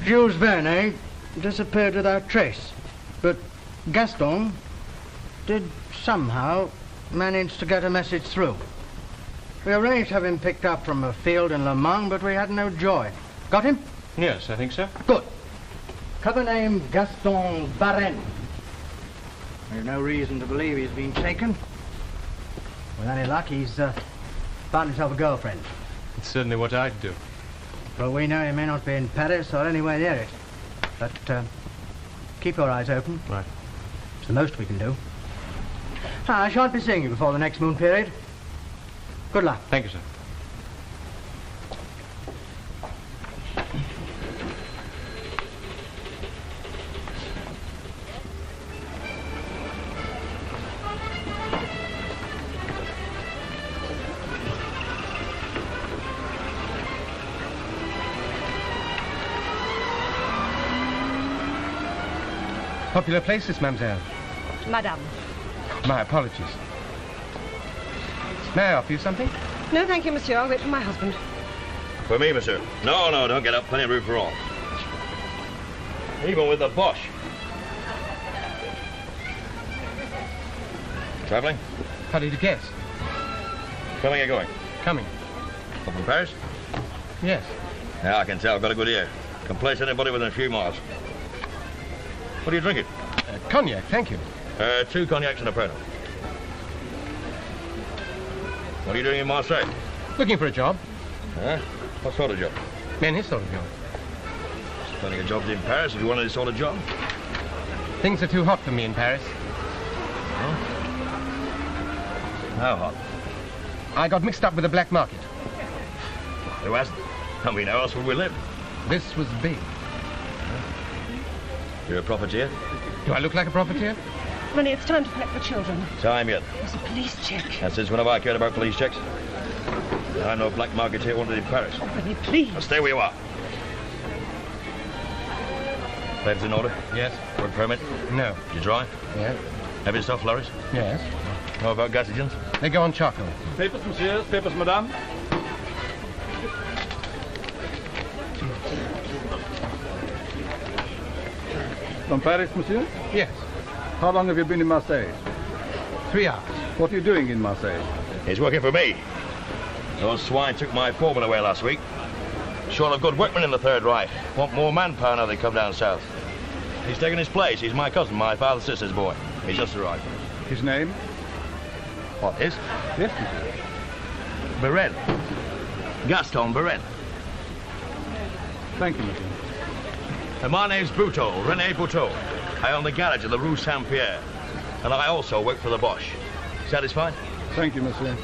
Jules Verne disappeared without trace, but Gaston did somehow manage to get a message through. We arranged to have him picked up from a field in Le Mans, but we had no joy. Got him? Yes, I think so. Good. Cover name Gaston Varenne. We've no reason to believe he's been taken. With any luck, he's found himself a girlfriend. It's certainly what I'd do. For all we know, he may not be in Paris or anywhere near it. But keep your eyes open. Right. It's the most we can do. I shan't be seeing you before the next moon period. Good luck. Thank you, sir. Popular places, mademoiselle. Madame. My apologies. May I offer you something? No, thank you, monsieur. I'll wait for my husband. For me, monsieur. No, don't get up. Plenty of room for all. Even with the Bosch. Traveling? How did you guess? Coming or going? Coming. Up from Paris? Yes. Yeah, I can tell. I've got a good ear. Can place anybody within a few miles. What are you drinking? Cognac, thank you. 2 cognacs and a Pernod. What are you doing in Marseille? Looking for a job. Huh? What sort of job? Any sort of job. There's plenty of jobs in Paris if you want any sort of job. Things are too hot for me in Paris. Huh? How hot? I got mixed up with the black market. Who hasn't? I mean, how else would we live? This was big. You're a profiteer? Do I look like a profiteer? Renee, it's time to collect the children. Time yet. There's a police check. And since when have I cared about police checks? I know black marketeer wanted in Paris. Oh, Renee, please. Now stay where you are. Papers in order? Yes. Work permit? No. Did you drive? Yes. Have your stuff, Flourish? Yes. How about gas agents? They go on charcoal. Papers, monsieur. Papers, madame. From Paris, monsieur? Yes. How long have you been in Marseille? 3 hours. What are you doing in Marseille? He's working for me. Those swine took my foreman away last week. Short of good workmen in the Third Reich. Want more manpower now they come down south. He's taken his place. He's my cousin, my father's sister's boy. He's just arrived. His name? What, his? Yes, monsieur. Beren. Gaston Beren. Thank you, monsieur. And my name's Buthot, Renee Buthot. I own the garage at the Rue Saint-Pierre. And I also work for the Bosch. Satisfied? Thank you, monsieur.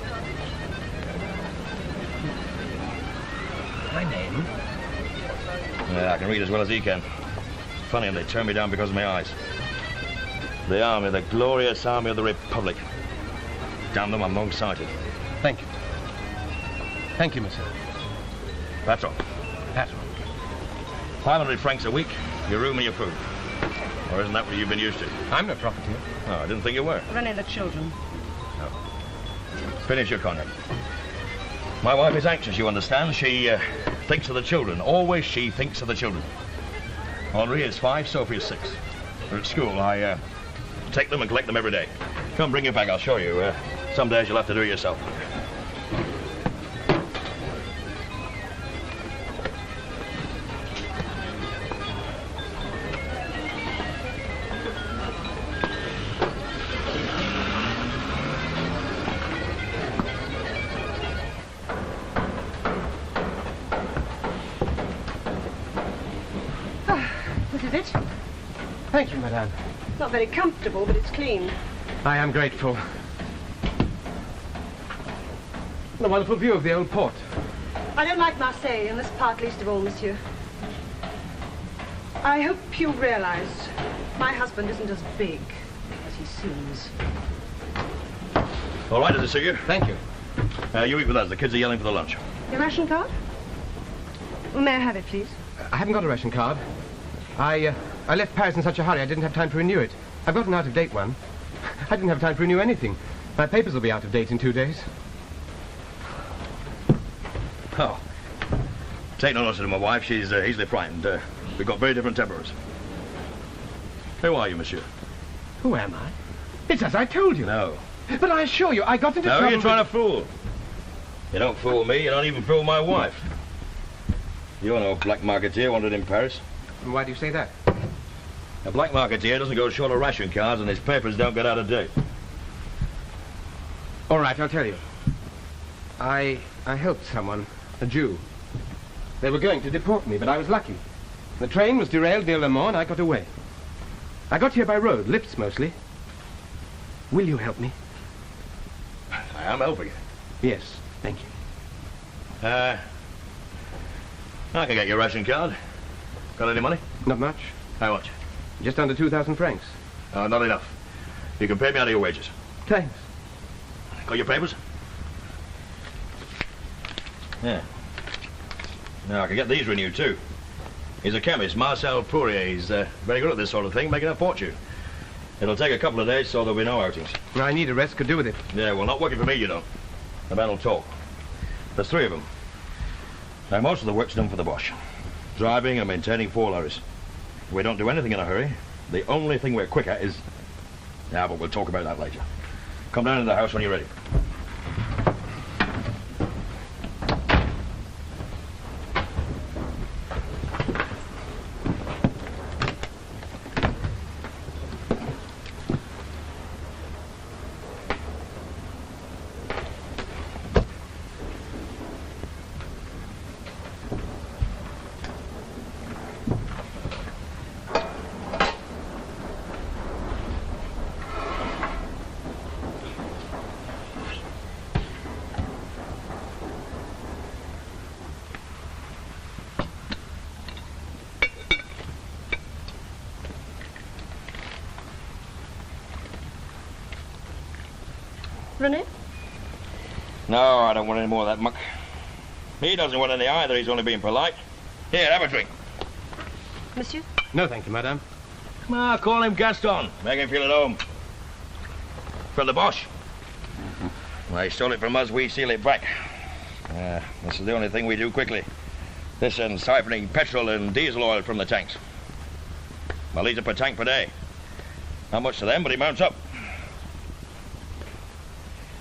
My name? Yeah, I can read as well as he can. Funny, and they turned me down because of my eyes. The army, the glorious army of the Republic. Damn them, I'm long-sighted. Thank you. Thank you, monsieur. That's all. That's all. 500 francs a week, your room and your food. Or isn't that what you've been used to? I'm no profiteer. Oh, I didn't think you were. Renee, the children. No. Finish your cognac. My wife is anxious, you understand. She thinks of the children. Always she thinks of the children. Henri is 5, Sophie is 6. They're at school. I take them and collect them every day. Come, bring it back, I'll show you. Some days you'll have to do it yourself. Thank you, madame. It's not very comfortable, but it's clean. I am grateful. And a wonderful view of the old port. I don't like Marseille, in this part least of all, monsieur. I hope you realize my husband isn't as big as he seems. All right, does it suit you? Thank you. You eat with us. The kids are yelling for the lunch. Your ration card? May I have it, please? I haven't got a ration card. I left Paris in such a hurry I didn't have time to renew it. I've got an out-of-date one. I didn't have time to renew anything. My papers will be out of date in 2 days. Oh. Take no notice of my wife. She's easily frightened. We've got very different temperaments. Who are you, monsieur? Who am I? It's as I told you. No. But I assure you, I got into No, trouble... you're trying to fool. You don't fool me. You don't even fool my wife. You're no black marketeer wanted in Paris. And why do you say that? A black marketeer doesn't go short of ration cards and his papers don't get out of date. All right, I'll tell you. I helped someone, a Jew. They were going to deport me, but I was lucky. The train was derailed near Le Mans and I got away. I got here by road, lifts mostly. Will you help me? I am helping you. Yes, thank you. I can get your ration card. Got any money? Not much. How much? Just under 2,000 francs. Not enough. You can pay me out of your wages. Thanks. Got your papers? Yeah. Now, I can get these renewed, too. He's a chemist, Marcel Poirier. He's very good at this sort of thing, making a fortune. It'll take a couple of days, so there'll be no outings. I need a rest, could do with it. Yeah, well, not working for me, you don't. The man will talk. There's 3 of them. Now, most of the work's done for the Bosch. Driving and maintaining 4 lorries. We don't do anything in a hurry. The only thing we're quick at is... Yeah, but we'll talk about that later. Come down to the house when you're ready. Renee? No, I don't want any more of that muck. He doesn't want any either. He's only being polite. Here, have a drink. Monsieur? No, thank you, madame. Call him Gaston. Make him feel at home. From the Bosch. Well, he stole it from us. We seal it back. This is the only thing we do quickly. This and siphoning petrol and diesel oil from the tanks. A litre per tank per day. Not much to them, but it mounts up.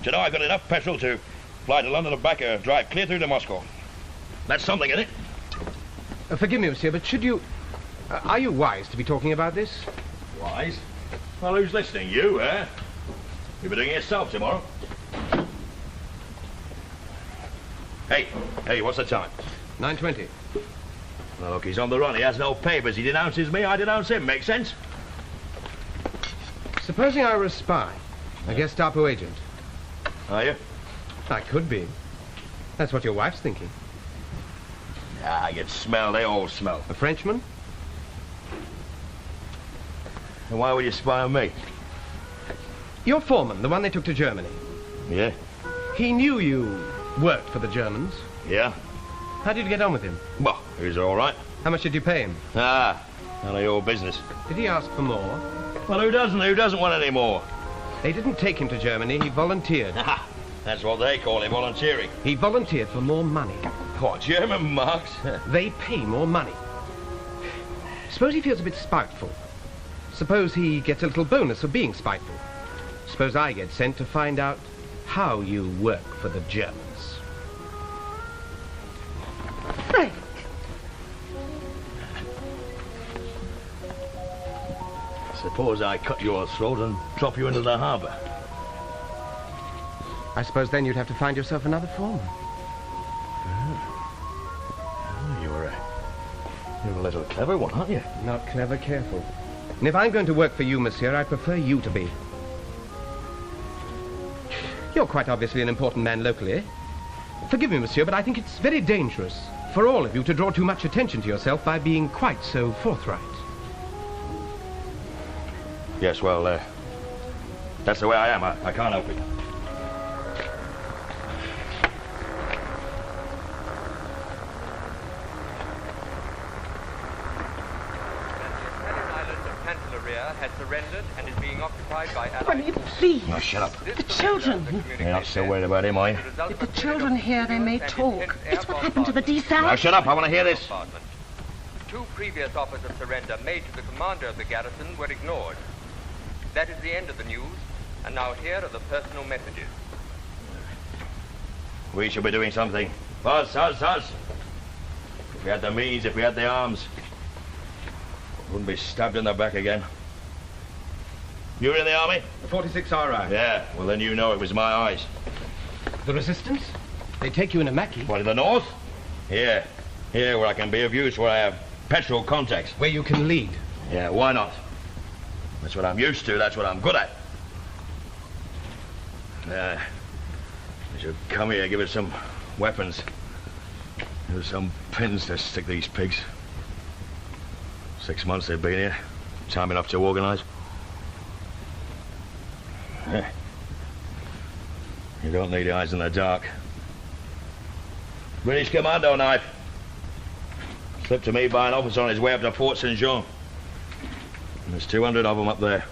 Do you know, I've got enough petrol to fly to London and back or drive clear through to Moscow. That's something, isn't it? Forgive me, monsieur, but should you... are you wise to be talking about this? Wise? Well, who's listening? You, eh? You'll be doing it yourself tomorrow. Hey, what's the time? 9:20. Well, look, he's on the run. He has no papers. He denounces me, I denounce him. Make sense? Supposing I were a spy, a Gestapo agent. Are you? I could be. That's what your wife's thinking. Ah, you'd smell. They all smell. A Frenchman? And why would you spy on me? Your foreman, the one they took to Germany. Yeah? He knew you worked for the Germans. Yeah? How did you get on with him? Well, he was all right. How much did you pay him? None of your business. Did he ask for more? Well, who doesn't? Who doesn't want any more? They didn't take him to Germany. He volunteered. That's what they call it, volunteering. He volunteered for more money. What, German marks? They pay more money. Suppose he feels a bit spiteful. Suppose he gets a little bonus for being spiteful. Suppose I get sent to find out how you work for the Germans. Frank! Suppose I cut your throat and drop you into the harbour. I suppose then you'd have to find yourself another foreman. You're a little clever one, aren't you? Not clever, careful. And if I'm going to work for you, monsieur, I prefer you to be. You're quite obviously an important man locally. Forgive me, monsieur, but I think it's very dangerous for all of you to draw too much attention to yourself by being quite so forthright. Yes, well, that's the way I am. I can't help it. Has surrendered and is being occupied by allies. Renee, please. No, shut up. The children. You're not so worried about him, are you? If the children hear, they may talk. It's what happened to the D-South. Now, shut up. I want to hear this. 2 previous offers of surrender made to the commander of the garrison were ignored. That is the end of the news, and now here are the personal messages. We should be doing something. Us. If we had the means, if we had the arms, wouldn't be stabbed in the back again. You were in the army? The 46 RI. Yeah, well then you know it was my eyes. The resistance? They take you in a Mackie. What, in the north? Here where I can be of use, where I have petrol contacts. Where you can lead. Yeah, why not? That's what I'm used to, that's what I'm good at. I should come here, give us some weapons. Give us some pins to stick these pigs. 6 months they've been here. Time enough to organize. Yeah. You don't need eyes in the dark. British commando knife. Slipped to me by an officer on his way up to Fort St. Jean. And there's 200 of them up there.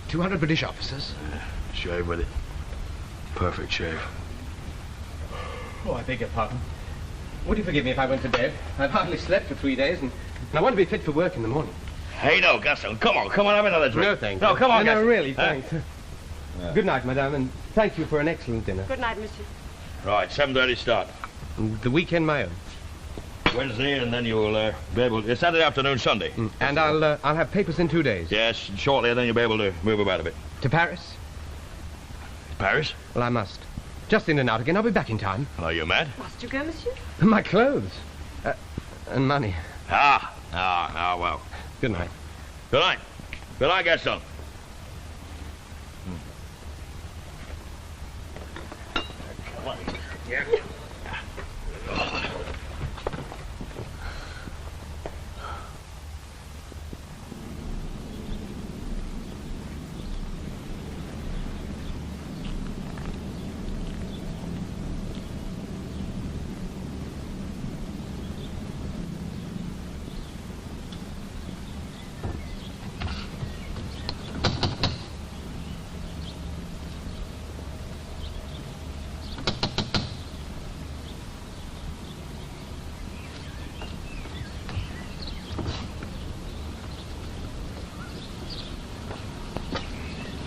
200 British officers? Shave with it. Perfect shave. Oh, I beg your pardon. Would you forgive me if I went to bed? I've hardly slept for 3 days, and I want to be fit for work in the morning. Hey, no, Gaston, come on, have another drink. No, thank you. No, come on, No, Gaston. really, thanks. Good night, madame, and thank you for an excellent dinner. Good night, monsieur. Right, 7:30 start. And the weekend my own. Wednesday, and then you'll be able to... Saturday afternoon, Sunday. And I'll have papers in 2 days. Yes, shortly, and then you'll be able to move about a bit. To Paris? Paris? Well, I must. Just in and out again. I'll be back in time. Are you mad? Must you go, monsieur? My clothes. And money. Well. Good night. Good night. Good night, Gaston. Come on. Yeah.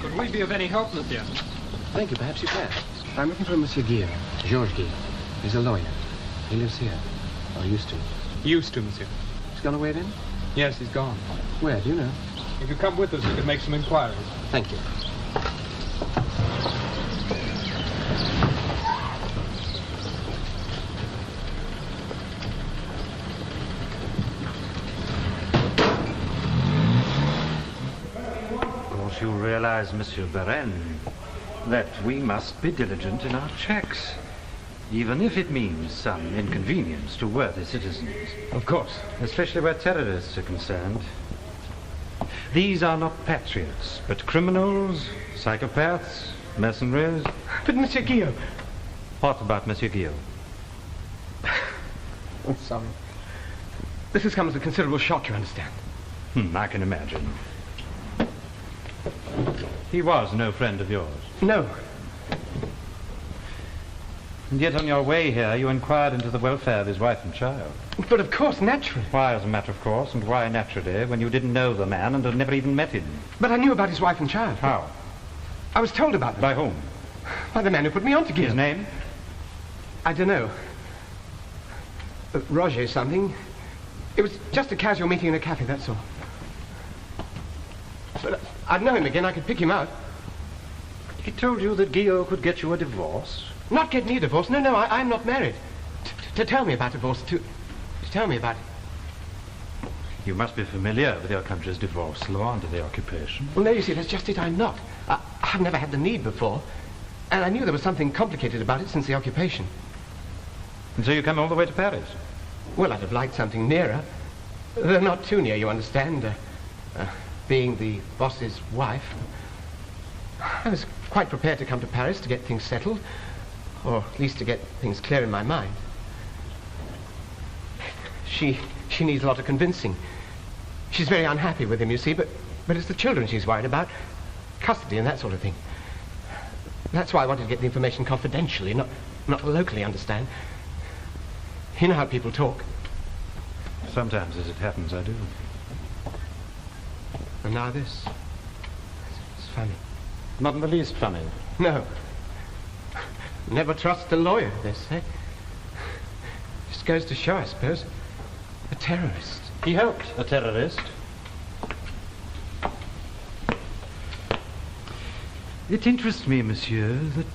Could we be of any help, monsieur? Thank you. Perhaps you can. I'm looking for Monsieur Guillaume. Georges Guillaume. He's a lawyer. He lives here. Or used to. Used to, monsieur. He's gone away then? Yes, he's gone. Where? Do you know? If you come with us, we can make some inquiries. Thank you. You realize, Monsieur Varenne, that we must be diligent in our checks, even if it means some inconvenience to worthy citizens. Of course. Especially where terrorists are concerned. These are not patriots, but criminals, psychopaths, mercenaries. But Monsieur Guillaume... What about Monsieur Guillaume? I'm sorry. This has come as a considerable shock, you understand. I can imagine. He was no friend of yours. No. And yet on your way here, you inquired into the welfare of his wife and child. But of course, naturally. Why as a matter of course, and why naturally, when you didn't know the man and had never even met him? But I knew about his wife and child. How? I was told about them. By whom? By the man who put me on to Guillaume. His name? I don't know. Roger something. It was just a casual meeting in a cafe, that's all. But I'd know him again. I could pick him out. He told you that Guillaume could get you a divorce? Not get me a divorce. No, I'm not married. To tell me about divorce, to tell me about it. You must be familiar with your country's divorce law under the occupation. Well, no, you see, that's just it. I'm not. I've never had the need before. And I knew there was something complicated about it since the occupation. And so you come all the way to Paris? Well, I'd have liked something nearer. They're not too near, you understand. being the boss's wife, I was quite prepared to come to Paris to get things settled, or at least to get things clear in my mind. She needs a lot of convincing. She's very unhappy with him, you see, but it's the children she's worried about. Custody and that sort of thing. That's why I wanted to get the information confidentially, not locally, understand? You know how people talk. Sometimes, as it happens, I do. And now this. It's funny. Not in the least funny. No. Never trust a lawyer, they say. Just goes to show, I suppose. A terrorist. He helped a terrorist. It interests me, monsieur, that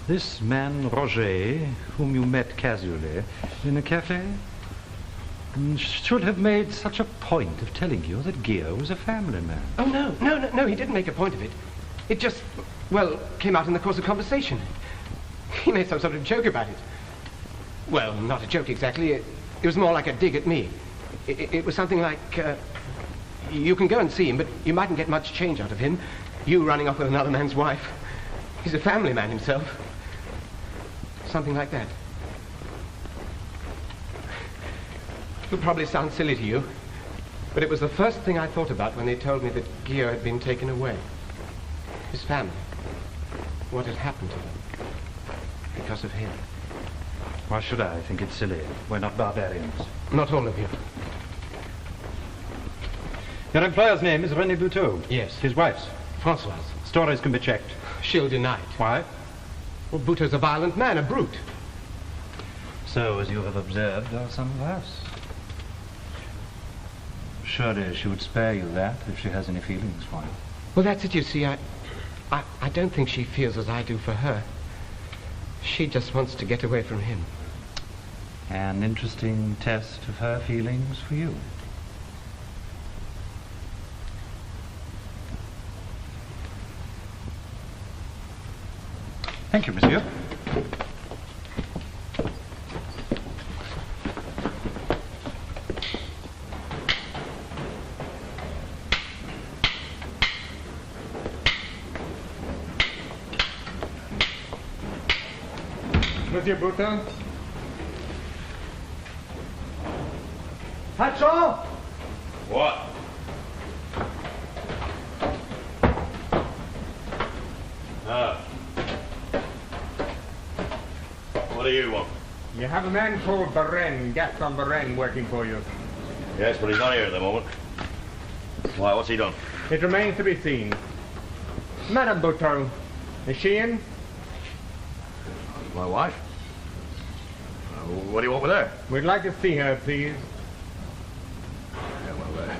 this man, Roger, whom you met casually in a cafe, should have made such a point of telling you that Guillaume was a family man. Oh, no, he didn't make a point of it. It just, well, came out in the course of conversation. He made some sort of joke about it. Well, not a joke exactly. It was more like a dig at me. It was something like, you can go and see him, but you mightn't get much change out of him. You running off with another man's wife. He's a family man himself. Something like that. It'll probably sound silly to you, but it was the first thing I thought about when they told me that Guillaume had been taken away. His family. What had happened to them. Because of him. Why should I think it's silly? We're not barbarians. Not all of you. Your employer's name is Renee Buthot. Yes. His wife's. Françoise. Stories can be checked. She'll deny it. Why? Well, Buthot's a violent man, a brute. So, as you have observed, are some of us. Surely she would spare you that if she has any feelings for you. Well, that's it, you see. I don't think she feels as I do for her. She just wants to get away from him. An interesting test of her feelings for you. Thank you, monsieur. Monsieur Buthot? Patron! What? Ah. What do you want? You have a man called Barren, Gaston Barren, working for you. Yes, but he's not here at the moment. Why, what's he done? It remains to be seen. Madame Buthot, is she in? My wife? What do you want with her? We'd like to see her, please. Yeah, well,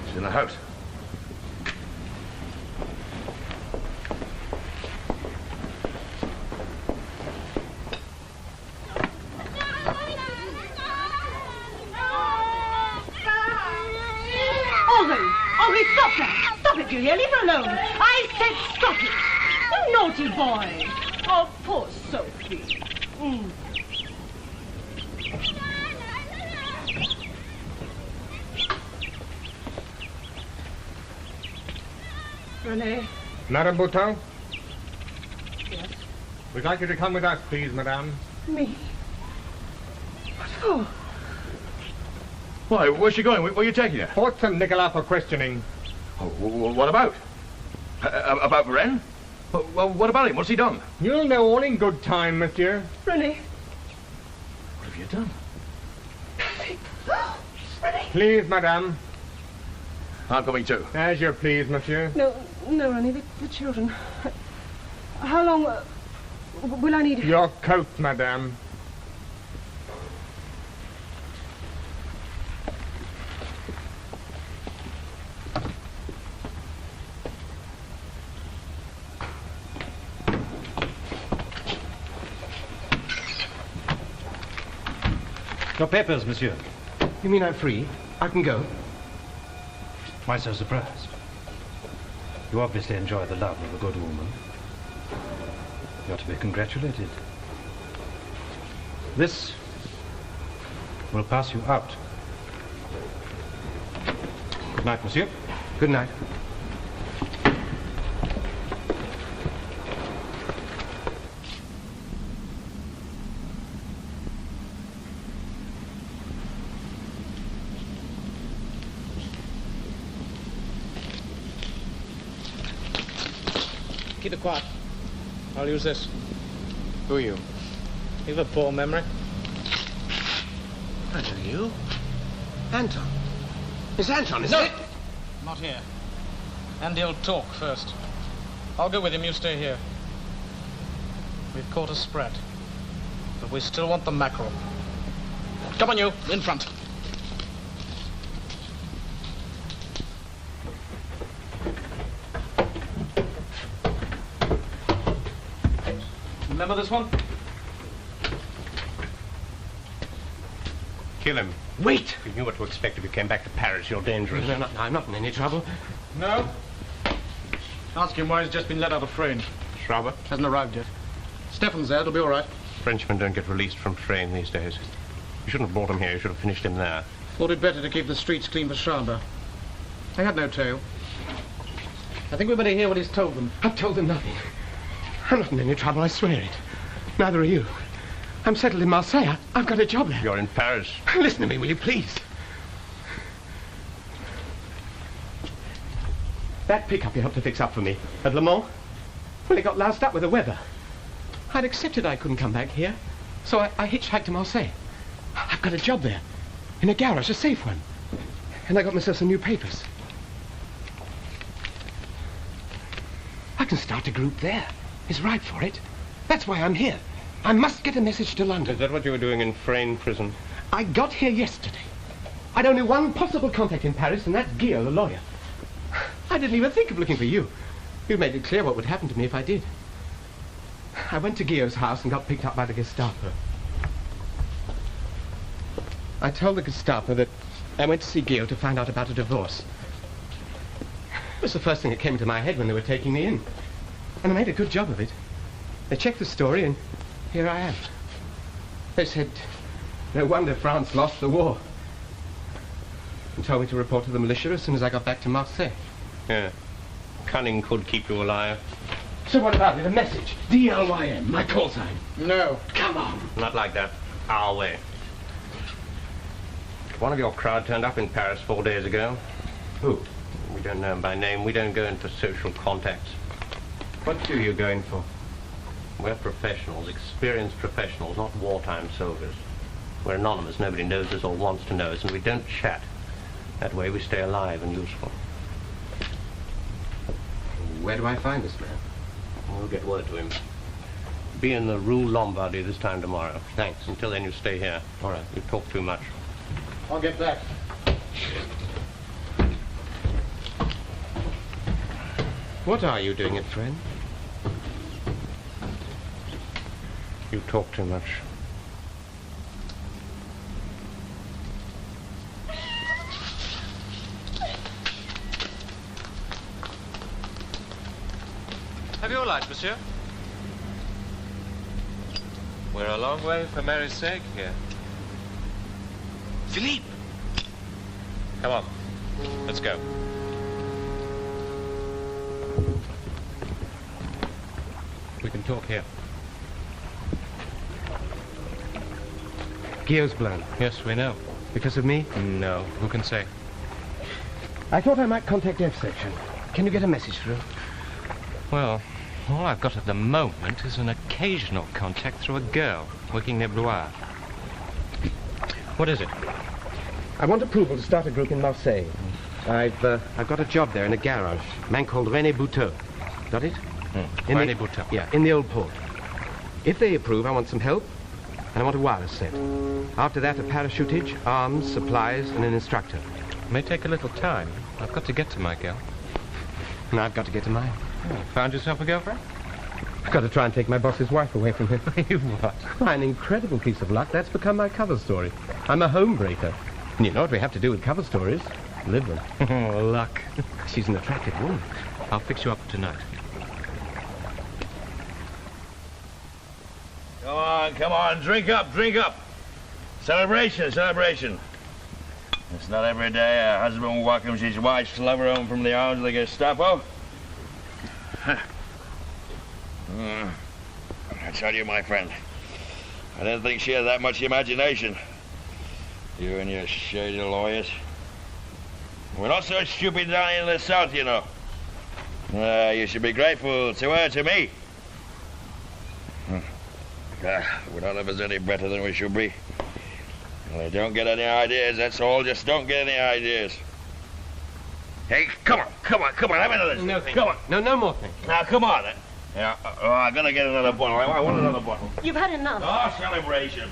she's in the house. Henri, stop that! Stop it, Julia, leave her alone! I said stop it! You naughty boy! Oh, poor Sophie. Renee? Madame Buthot? Yes? We'd like you to come with us, please, madame. Me? What for? Why, where's she going? Where are you taking her? Fort St. Nicolas for questioning. Oh, what about? About Varenne? Well, what about him? What's he done? You'll know all in good time, monsieur. Renee? What have you done? Renee? Please, madame. I'm coming too. As you please, monsieur. No, Renee, the children. How long will I need... Your coat, madame. Your papers, monsieur. You mean I'm free? I can go? Why so surprised? You obviously enjoy the love of a good woman. You ought to be congratulated. This will pass you out. Good night, monsieur. Good night. Keep it quiet. I'll use this. Who are you? You've a poor memory. I know you. Anton. It's Anton, isn't it? Not here. Andy'll talk first. I'll go with him, you stay here. We've caught a spread. But we still want the mackerel. Come on, you, in front. Remember this one? Kill him. Wait! If you knew what to expect if you came back to Paris, you're dangerous. No, I'm not in any trouble. No? Ask him why he's just been let out of Frayne. Schraube? Hasn't arrived yet. Stefan's there, it'll be all right. Frenchmen don't get released from Frayne these days. You shouldn't have brought him here, you should have finished him there. Thought it better to keep the streets clean for Schraube. They had no tail. I think we better hear what he's told them. I've told them nothing. I'm not in any trouble, I swear it. Neither are you. I'm settled in Marseilles. I've got a job there. You're in Paris. Listen to me, will you, please? That pickup you helped to fix up for me at Le Mans, well, it got loused up with the weather. I'd accepted I couldn't come back here, so I hitchhiked to Marseilles. I've got a job there, in a garage, a safe one. And I got myself some new papers. I can start a group there. It's right for it. That's why I'm here. I must get a message to London. Is that what you were doing in Frayne prison? I got here yesterday. I'd only one possible contact in Paris, and that's Guillaume, the lawyer. I didn't even think of looking for you. You made it clear what would happen to me if I did. I went to Guillaume's house and got picked up by the Gestapo. I told the Gestapo that I went to see Guillaume to find out about a divorce. It was the first thing that came into my head when they were taking me in. And I made a good job of it. They checked the story, and here I am. They said, no wonder France lost the war. And told me to report to the militia as soon as I got back to Marseilles. Yeah. Cunning could keep you alive. So what about it? A message? D-L-Y-M, my call sign. No. Come on. Not like that. Our way. One of your crowd turned up in Paris 4 days ago. Who? We don't know him by name. We don't go into social contacts. What do you go in for? We're professionals, experienced professionals, not wartime soldiers. We're anonymous. Nobody knows us or wants to know us, and we don't chat. That way we stay alive and useful. Where do I find this man? We'll get word to him. Be in the Rue Lombardy this time tomorrow. Thanks. Until then, you stay here. All right. You talk too much. I'll get back. What are you doing at Frayne? You talk too much. Have you a light, monsieur? We're a long way from Marseilles here. Philippe! Come on. Let's go. We can talk here. Guillaume's blown. Yes, we know. Because of me? No. Who can say? I thought I might contact F section. Can you get a message through? Well, all I've got at the moment is an occasional contact through a girl working near Blois. What is it? I want approval to start a group in Marseilles. I've got a job there in a garage. A man called Renee Buthot. Got it? Renee Buthot. Yeah, in the old port. If they approve, I want some help, and I want a wireless set. After that, a parachutage, arms, supplies, and an instructor. May take a little time. I've got to get to my girl. And I've got to get to mine. Found yourself a girlfriend? I've got to try and take my boss's wife away from him. You what? Why, an incredible piece of luck. That's become my cover story. I'm a homebreaker. And you know what we have to do with cover stories? Live them. Oh, luck. She's an attractive woman. I'll fix you up tonight. Come on, drink up, drink up. Celebration, celebration. It's not every day a husband welcomes his wife's lover home from the arms of the Gestapo. I tell you, my friend, I don't think she has that much imagination. You and your shady lawyers. We're not so stupid down in the south, you know. You should be grateful to her, to me. We're none of us any better than we should be. Well, don't get any ideas, that's all. Just don't get any ideas. Hey, come on, have another thing. No, come on. No more thing. Now, come on, then. Yeah, I'm gonna get another bottle. I want another bottle. You've had enough. Oh, celebration.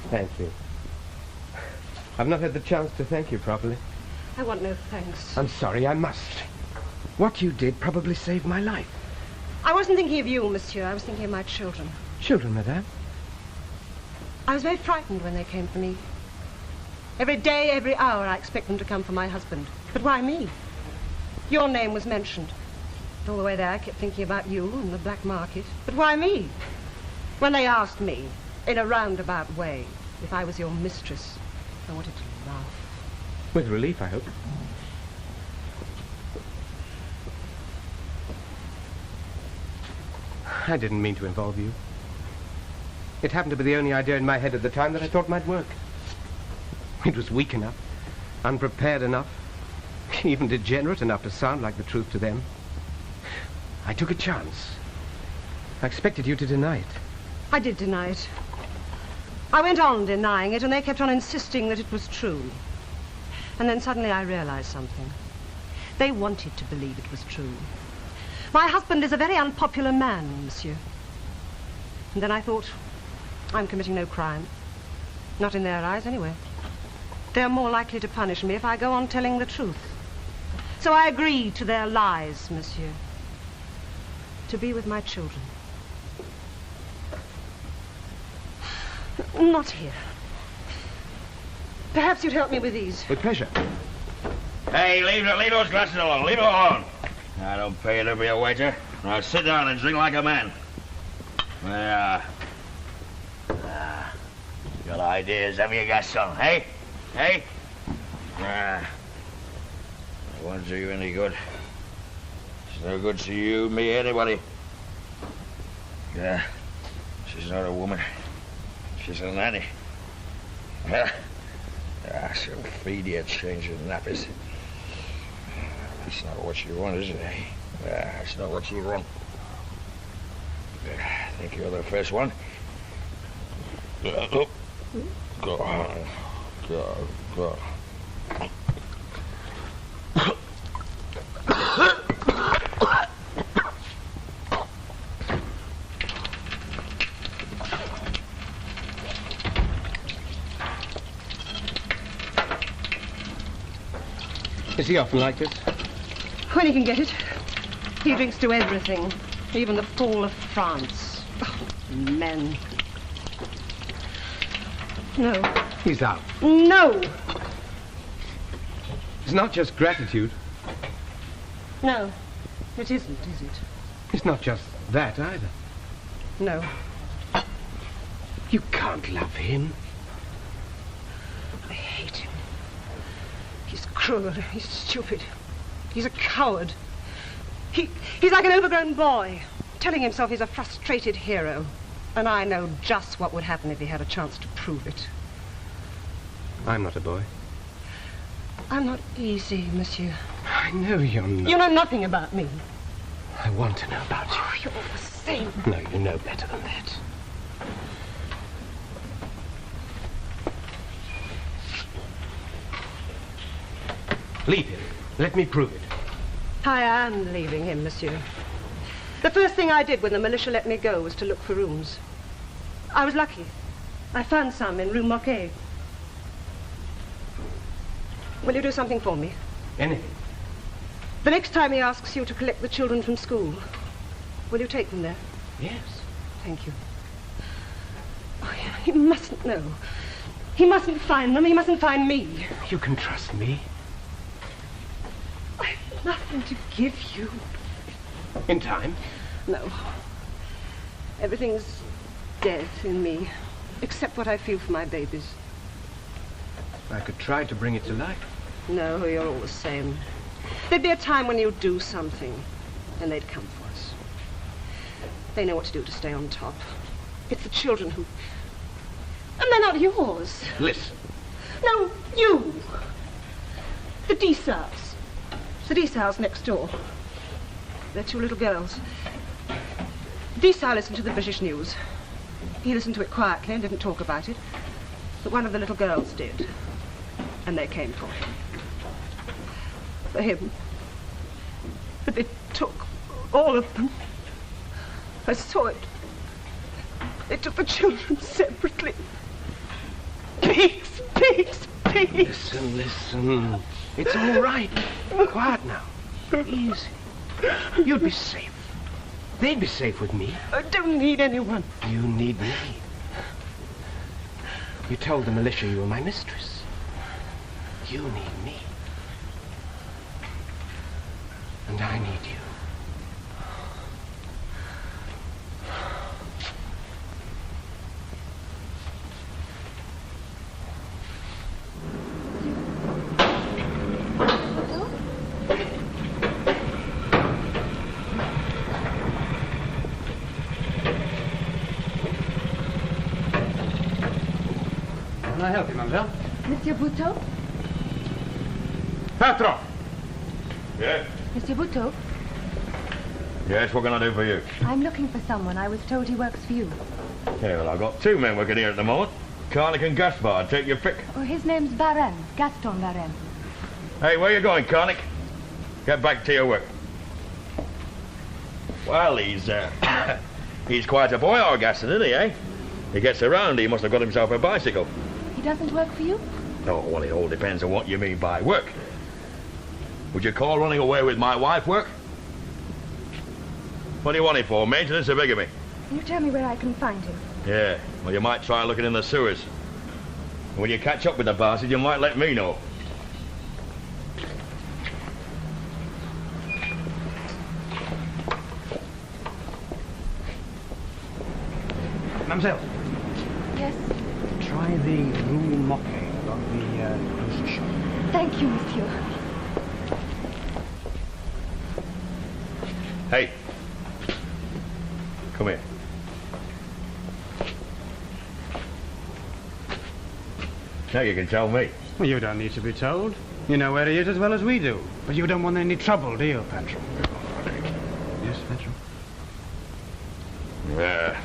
Thank you. I've not had the chance to thank you properly. I want no thanks. I'm sorry, I must. What you did probably saved my life. I wasn't thinking of you, monsieur. I was thinking of my children. Children, madame? I was very frightened when they came for me. Every day, every hour, I expect them to come for my husband. But why me? Your name was mentioned. All the way there, I kept thinking about you and the black market. But why me? When they asked me, in a roundabout way, if I was your mistress, I wanted to laugh. With relief, I hope. I didn't mean to involve you. It happened to be the only idea in my head at the time that I thought might work. It was weak enough, unprepared enough, even degenerate enough to sound like the truth to them. I took a chance. I expected you to deny it. I did deny it. I went on denying it, and they kept on insisting that it was true. And then suddenly I realized something. They wanted to believe it was true. My husband is a very unpopular man, monsieur. And then I thought, I'm committing no crime. Not in their eyes, anyway. They're more likely to punish me if I go on telling the truth. So I agreed to their lies, monsieur. To be with my children. Not here. Perhaps you'd help me with these. With pleasure. Hey, leave those glasses alone. Leave them alone. I don't pay you to be a waiter. Now sit down and drink like a man. Got ideas, have you, Gaston? Hey? Hey? They won't do you any good. It's no good to you, me, anybody. Yeah, she's not a woman. She's a nanny. She'll feed you, change your nappies. That's not what you want, is it, eh? That's not what you want. I think you're the first one. Go on. Go. Is he often like this? When he can get it. He drinks to everything, even the fall of France. Oh, men. No. He's out. No! It's not just gratitude. No, it isn't, is it? It's not just that either. No. You can't love him. I hate him. He's cruel, he's stupid. He's a coward. He's like an overgrown boy, telling himself he's a frustrated hero. And I know just what would happen if he had a chance to prove it. I'm not a boy. I'm not easy, monsieur. I know you're not. You know nothing about me. I want to know about you. Oh, you're the same. No, you know better than that. Leave him. Let me prove it. I am leaving him, monsieur. The first thing I did when the militia let me go was to look for rooms. I was lucky. I found some in Rue Moquet. Will you do something for me? Anything. The next time he asks you to collect the children from school, will you take them there? Yes. Thank you. Oh, he mustn't know. He mustn't find them. He mustn't find me. You can trust me. I've nothing to give you. In time? No. Everything's dead in me. except what I feel for my babies. I could try to bring it to light. No, you're all the same. There'd be a time when you'd do something, and they'd come for us. They know what to do to stay on top. It's the children who... And they're not yours. Listen. No, you. The Desaus. It's the Desaus next door. They're two little girls. Desau listened to the British news. He listened to it quietly and didn't talk about it. But one of the little girls did. And they came for him. For him. But they took all of them. I saw it. They took the children separately. Pigs, pigs, pigs. Listen. It's all right. Quiet now. Easy. You'd be safe. They'd be safe with me. I don't need anyone. You need me. You told the militia you were my mistress. You need me. And I need you. Can I help you, mademoiselle? Monsieur Buthot? Patron! Yeah? Monsieur Buthot? Yes, what can I do for you? I'm looking for someone. I was told he works for you. Yeah, well, I've got two men working here at the moment. Carnick and Gaspard. Take your pick. Oh, his name's Varenne. Gaston Varenne. Hey, where you going, Carnick? Get back to your work. Well, he's quite a boy, our Gaston, isn't he, eh? He gets around. He must have got himself a bicycle. He doesn't work for you? Oh, well, it all depends on what you mean by work. Would you call running away with my wife work? What do you want him for? Maintenance or bigamy? Can you tell me where I can find him? Yeah, well, you might try looking in the sewers. When you catch up with the bastard, you might let me know. Mademoiselle, Yes? try the Rue Moquet of the grocery shop. Thank you, monsieur. Hey. Come here. Now you can tell me. Well, you don't need to be told. You know where he is as well as we do. But you don't want any trouble, do you, Patron? Yes, Patron? Yeah.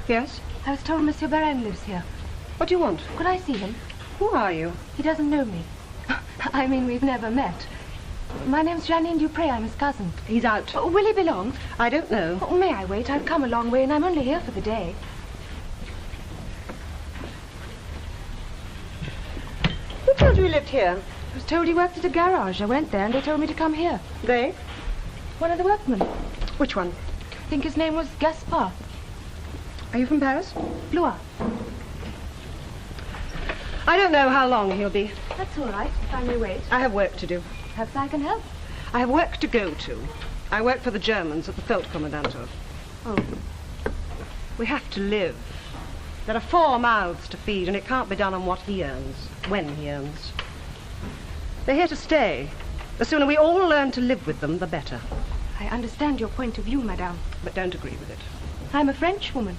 Yes? I was told Monsieur Varenne lives here. What do you want? Could I see him? Who are you? He doesn't know me. I mean, we've never met. My name's Janine Dupré. I'm his cousin. He's out. Oh, will he be long? I don't know. Oh, may I wait? I've come a long way and I'm only here for the day. Who told you he lived here? I was told he worked at a garage. I went there and they told me to come here. They? One of the workmen. Which one? I think his name was Gaspard. Are you from Paris? Blois. I don't know how long he'll be. That's all right, if I may wait. I have work to do. Perhaps I can help. I have work to go to. I work for the Germans at the Feldkommandantur. Oh. We have to live. There are 4 mouths to feed, and it can't be done on what he earns, when he earns. They're here to stay. The sooner we all learn to live with them, the better. I understand your point of view, madame. But don't agree with it. I'm a French woman.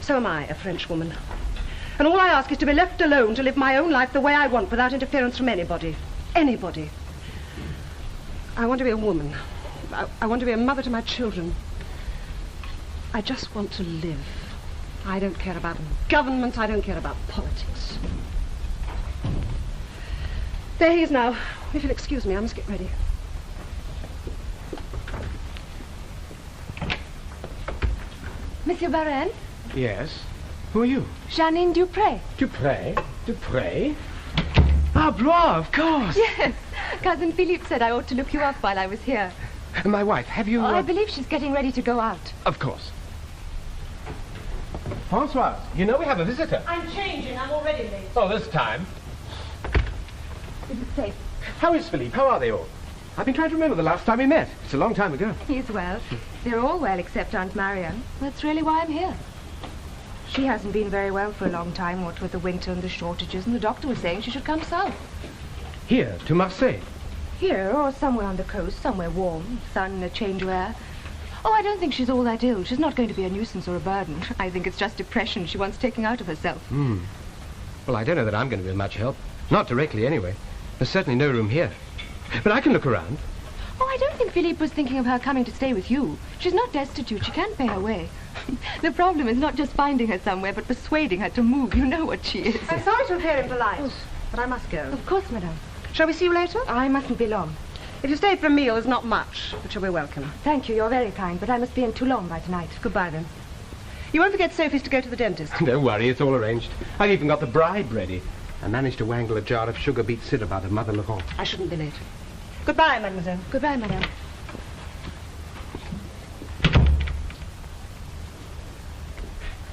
So am I, a French woman. And all I ask is to be left alone to live my own life the way I want, without interference from anybody. Anybody. I want to be a woman. I want to be a mother to my children. I just want to live. I don't care about governments. I don't care about politics. There he is now. If you'll excuse me, I must get ready. Monsieur Varenne? Yes? Who are you? Janine Dupré. Dupré? Dupré? Ah, Blois, of course. Yes. Cousin Philippe said I ought to look you up while I was here. My wife, have you... I believe she's getting ready to go out. Of course. Françoise, you know we have a visitor. I'm changing. I'm already late. Oh, this time. Is it safe? How is Philippe? How are they all? I've been trying to remember the last time we met. It's a long time ago. He's well. They're all well except Aunt Marianne. That's really why I'm here. She hasn't been very well for a long time, what with the winter and the shortages, and the doctor was saying she should come south. Here, to Marseilles. Here, or somewhere on the coast, somewhere warm, sun and a change of air. Oh, I don't think she's all that ill. She's not going to be a nuisance or a burden. I think it's just depression she wants taking out of herself. Well, I don't know that I'm going to be of much help. Not directly, anyway. There's certainly no room here. But I can look around. Oh, I don't think Philippe was thinking of her coming to stay with you. She's not destitute. She can pay her way. The problem is not just finding her somewhere, but persuading her to move. You know what she is. I'm sorry to appear impolite, but I must go. Of course, madame. Shall we see you later? I mustn't be long. If you stay for a meal, there's not much, but you'll be welcome. Thank you. You're very kind, but I must be in Toulon by tonight. Goodbye, then. You won't forget Sophie's to go to the dentist. Don't worry, it's all arranged. I've even got the bribe ready. I managed to wangle a jar of sugar beet syrup out of Mother Laurent. I shouldn't be late. Goodbye, mademoiselle. Goodbye, madame.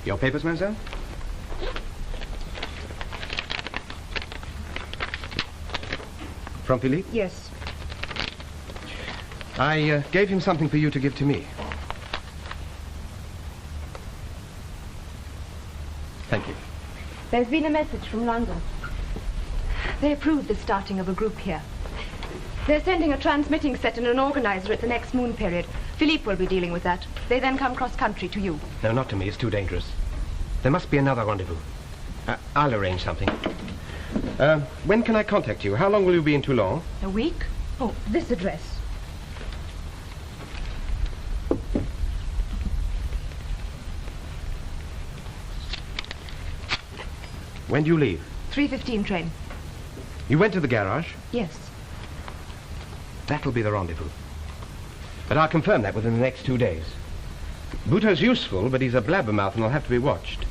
Your papers, mademoiselle? From Philippe? Yes. I gave him something for you to give to me. Thank you. There's been a message from London. They approved the starting of a group here. They're sending a transmitting set and an organizer at the next moon period. Philippe will be dealing with that. They then come cross-country to you. No, not to me. It's too dangerous. There must be another rendezvous. I'll arrange something. When can I contact you? How long will you be in Toulon? A week? Oh, this address. When do you leave? 3:15 train. You went to the garage? Yes. That'll be the rendezvous. But I'll confirm that within the next 2 days. Buthot's useful, but he's a blabbermouth and will have to be watched.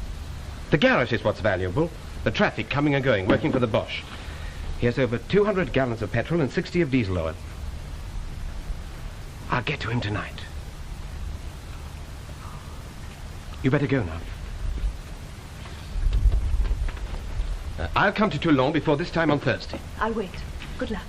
The garage is what's valuable. The traffic coming and going, working for the Bosch. He has over 200 gallons of petrol and 60 of diesel oil. I'll get to him tonight. You better go now. I'll come to Toulon before this time on Thursday. I'll wait. Good luck.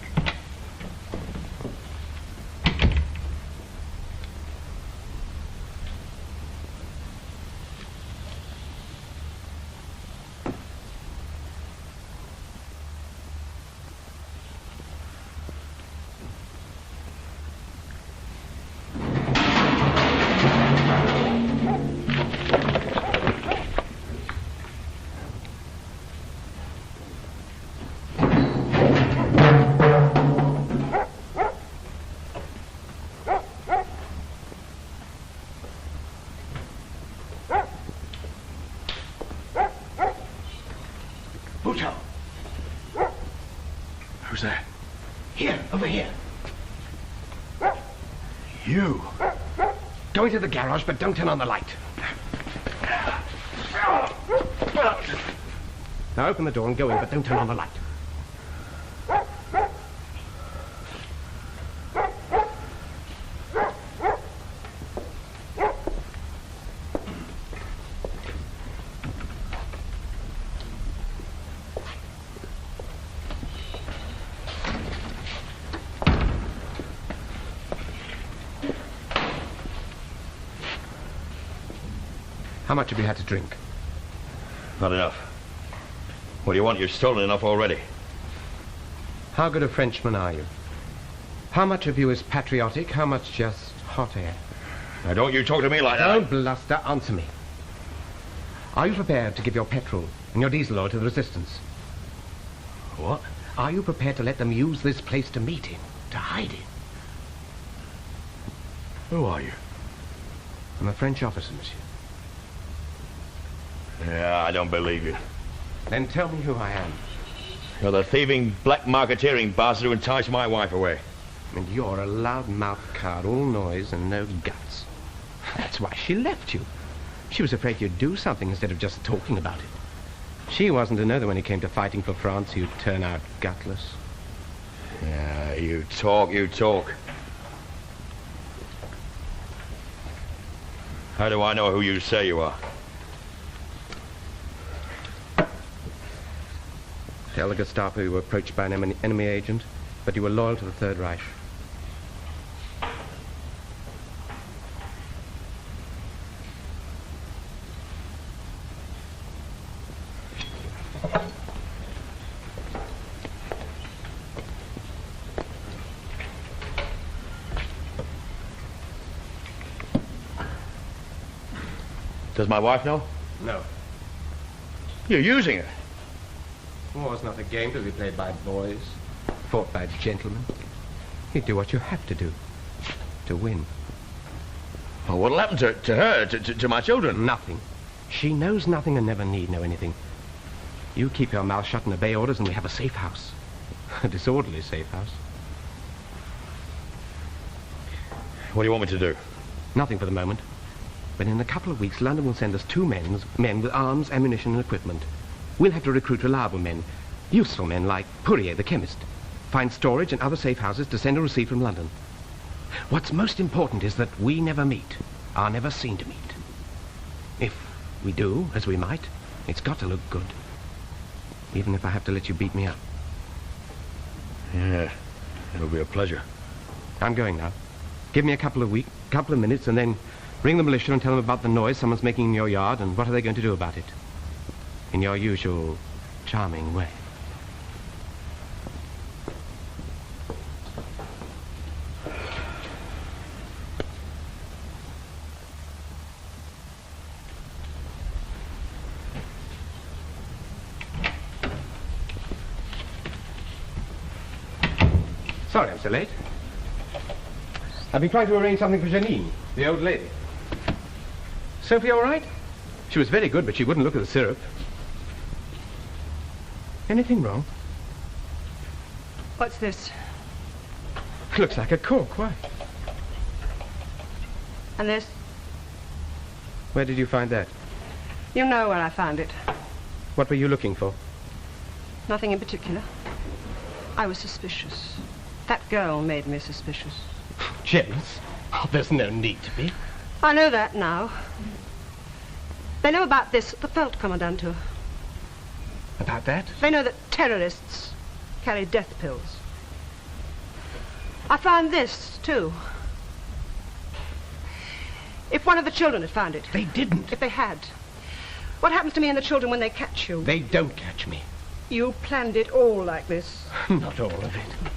Buthot! Who's that? Here, over here. You! Go into the garage, but don't turn on the light. Now open the door and go in, but don't turn on the light. How much have you had to drink? Not enough. What do you want? You've stolen enough already. How good a Frenchman are you? How much of you is patriotic? How much just hot air? Now, don't you talk to me like that. Don't bluster. Answer me. Are you prepared to give your petrol and your diesel oil to the resistance? What? Are you prepared to let them use this place to meet him, to hide him? Who are you? I'm a French officer, monsieur. Yeah, I don't believe you. Then tell me who I am. You're the thieving, black marketeering bastard who enticed my wife away. And you're a loud-mouthed card, all noise and no guts. That's why she left you. She was afraid you'd do something instead of just talking about it. She wasn't to know that when it came to fighting for France, you'd turn out gutless. Yeah, you talk, you talk. How do I know who you say you are? Tell the Gestapo you were approached by an enemy agent, but you were loyal to the Third Reich. Does my wife know? No. You're using her. War's not a game to be played by boys, fought by gentlemen. You do what you have to do to win. Well, what'll happen to her, to my children? Nothing. She knows nothing and never need know anything. You keep your mouth shut and obey orders and we have a safe house. A disorderly safe house. What do you want me to do? Nothing for the moment. But in a couple of weeks, London will send us 2 men with arms, ammunition, and equipment. We'll have to recruit reliable men, useful men like Pourier, the chemist. Find storage and other safe houses to send and receive from London. What's most important is that we never meet, are never seen to meet. If we do, as we might, it's got to look good. Even if I have to let you beat me up. Yeah, it'll be a pleasure. I'm going now. Give me a couple of minutes, and then ring the militia and tell them about the noise someone's making in your yard, and what are they going to do about it? In your usual charming way. Sorry I'm so late. I've been trying to arrange something for Janine, the old lady. Sophie all right? She was very good, but she wouldn't look at the syrup. Anything wrong? What's this? Looks like a cork. Why? And this? Where did you find that? You know where I found it. What were you looking for? Nothing in particular. I was suspicious. That girl made me suspicious. Jealous? Oh, there's no need to be. I know that now. They know about this at the Felt Commandantur. About that? They know that terrorists carry death pills. I found this, too. If one of the children had found it. They didn't. If they had. What happens to me and the children when they catch you? They don't catch me. You planned it all like this. Not all of it.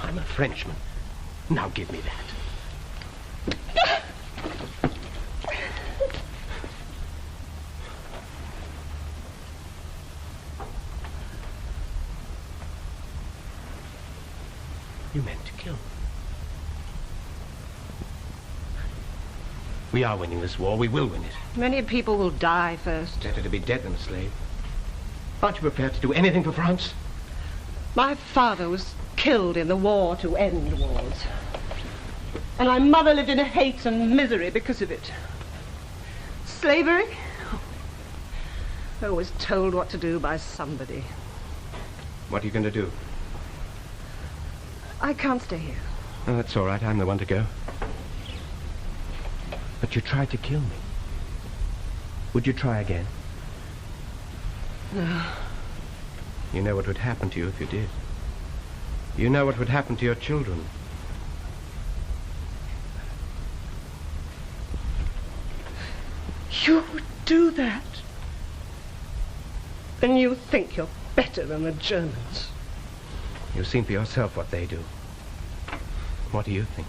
I'm a Frenchman. Now give me that. You meant to kill me. We are winning this war. We will win it. Many people will die first. Better to be dead than a slave. Aren't you prepared to do anything for France? My father was killed in the war to end wars. And my mother lived in hate and misery because of it. Slavery? I was told what to do by somebody. What are you going to do? I can't stay here. Oh, that's all right. I'm the one to go. But you tried to kill me. Would you try again? No. You know what would happen to you if you did. You know what would happen to your children. You would do that? Then you think you're better than the Germans. You've seen for yourself what they do. What do you think?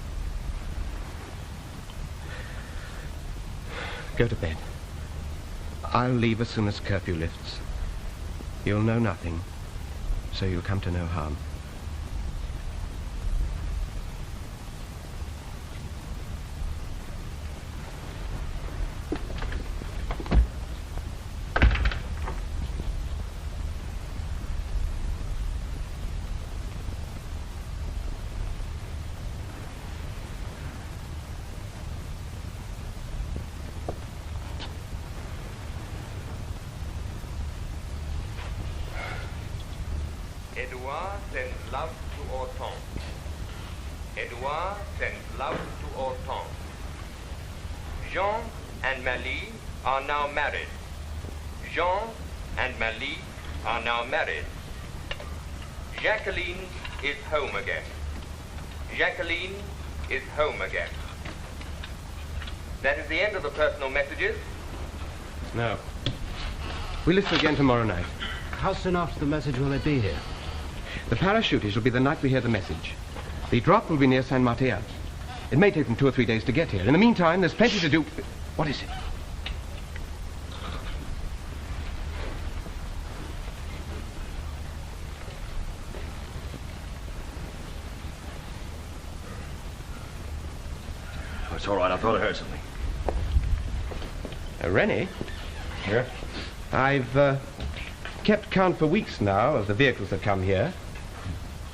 Go to bed. I'll leave as soon as curfew lifts. You'll know nothing, so you'll come to no harm. Edouard sends love to Hortense. Edouard sends love to Hortense. Jean and Malie are now married. Jean and Malie are now married. Jacqueline is home again. Jacqueline is home again. That is the end of the personal messages. No. We listen again tomorrow night. How soon after the message will they be here? The parachutists will be the night we hear the message. The drop will be near San Mateo. It may take them 2 or 3 days to get here. In the meantime, there's plenty to do. What is it? Oh, it's all right. I thought I heard something. Rennie? Yeah? I've kept count for weeks now of the vehicles that come here.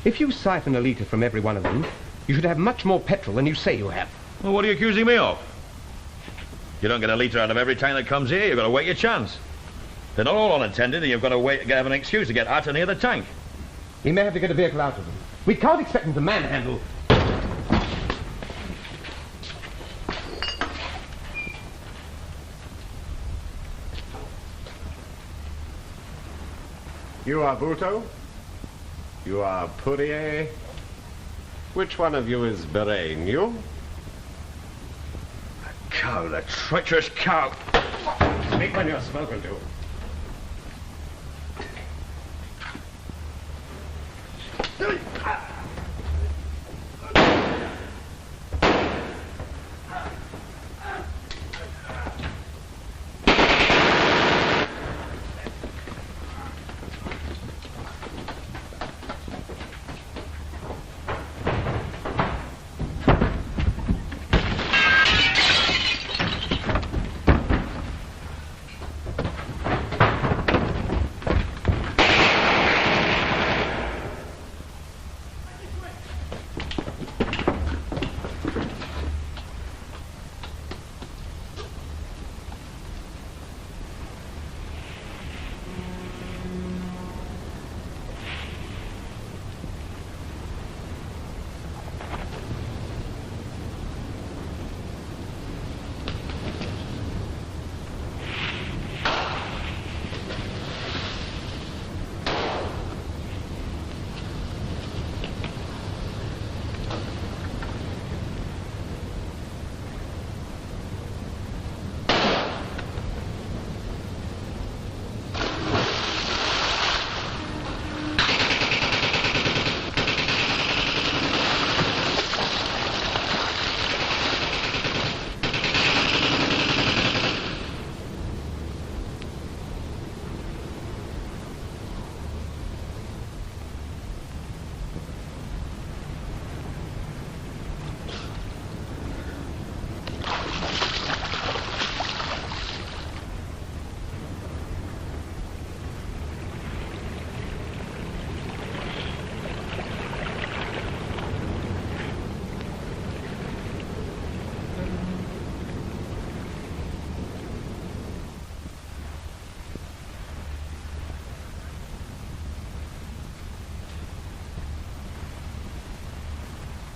If you siphon a litre from every one of them, you should have much more petrol than you say you have. Well, what are you accusing me of? You don't get a litre out of every tank that comes here. You've got to wait your chance. They're not all unattended, and you've got to have an excuse to get out and near the tank. We may have to get a vehicle out of them. We can't expect them to manhandle. You are Buthot? You are Poirier? Which one of you is Berain? You? The cow, the treacherous cow. Speak when you're spoken to.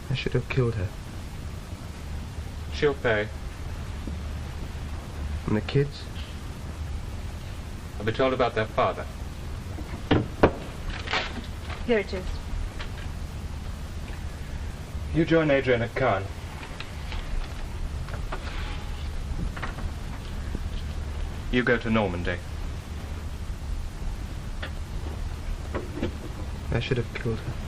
I should have killed her. She'll pay. And the kids? I'll be told about their father. Here it is. You join Adrian at Cannes. You go to Normandy. I should have killed her.